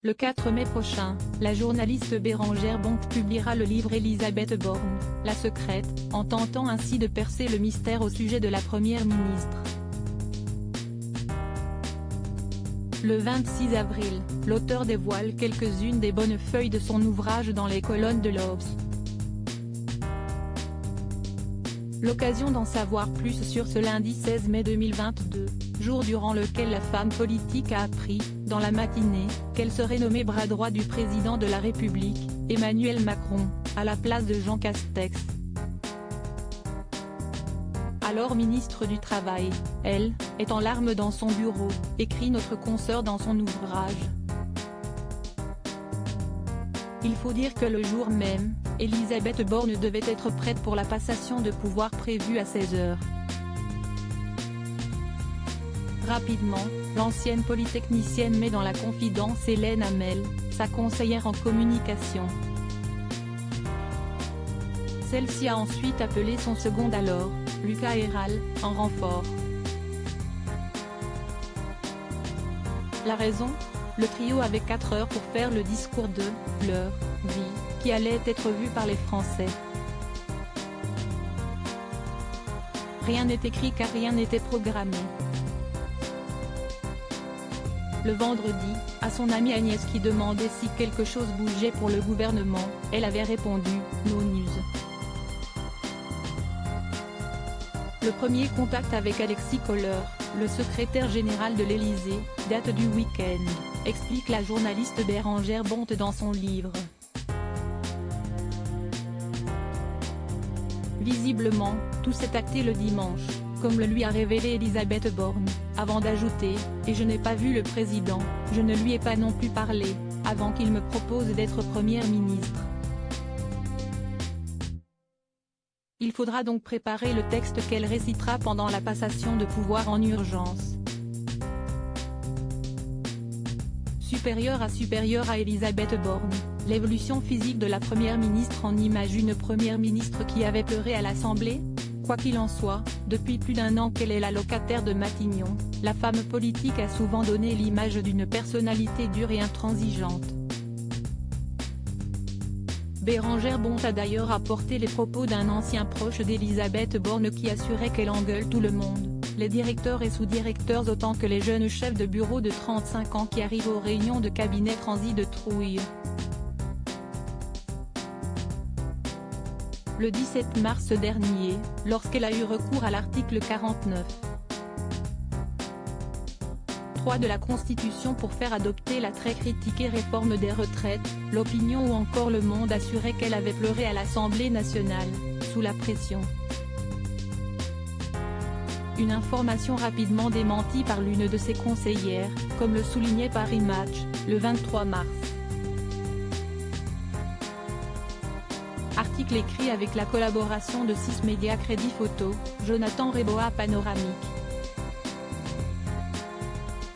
Le 4 mai prochain, la journaliste Bérengère Bonte publiera le livre Élisabeth Borne, La Secrète, en tentant ainsi de percer le mystère au sujet de la Première ministre. Le 26 avril, l'auteur dévoile quelques-unes des bonnes feuilles de son ouvrage dans les colonnes de l'Obs. L'occasion d'en savoir plus sur ce lundi 16 mai 2022, jour durant lequel la femme politique a appris, dans la matinée, qu'elle serait nommée bras droit du président de la République, Emmanuel Macron, à la place de Jean Castex. Alors ministre du Travail, elle, est en larmes dans son bureau, écrit notre consoeur dans son ouvrage. Il faut dire que le jour même, Élisabeth Borne devait être prête pour la passation de pouvoir prévue à 16 h. Rapidement, l'ancienne polytechnicienne met dans la confidence Hélène Hamel, sa conseillère en communication. Celle-ci a ensuite appelé son second alors, Lucas Héral, en renfort. La raison ? Le trio avait 4 heures pour faire le discours de « leur vie », qui allait être vu par les Français. Rien n'est écrit car rien n'était programmé. Le vendredi, à son amie Agnès qui demandait si quelque chose bougeait pour le gouvernement, elle avait répondu « No news ». Le premier contact avec Alexis Kohler, le secrétaire général de l'Élysée, date du week-end, explique la journaliste Bérengère Bonte dans son livre. Visiblement, tout s'est acté le dimanche, comme le lui a révélé Élisabeth Borne, avant d'ajouter « Et je n'ai pas vu le président, je ne lui ai pas non plus parlé, avant qu'il me propose d'être Première ministre. » Il faudra donc préparer le texte qu'elle récitera pendant la passation de pouvoir en urgence. Supérieure à Élisabeth Borne, l'évolution physique de la Première ministre en image une Première ministre qui avait pleuré à l'Assemblée ? Quoi qu'il en soit, depuis plus d'1 an qu'elle est la locataire de Matignon, la femme politique a souvent donné l'image d'une personnalité dure et intransigeante. Bérengère Bonte a d'ailleurs apporté les propos d'un ancien proche d'Élisabeth Borne qui assurait qu'elle engueule tout le monde, les directeurs et sous-directeurs autant que les jeunes chefs de bureau de 35 ans qui arrivent aux réunions de cabinet transi de trouille. Le 17 mars dernier, lorsqu'elle a eu recours à l'article 49. 3 de la Constitution pour faire adopter la très critiquée réforme des retraites, l'Opinion ou encore Le Monde assuraient qu'elle avait pleuré à l'Assemblée nationale, sous la pression. Une information rapidement démentie par l'une de ses conseillères, comme le soulignait Paris Match, le 23 mars. Article écrit avec la collaboration de 6 médias Crédit Photo, Jonathan Reboa Panoramique.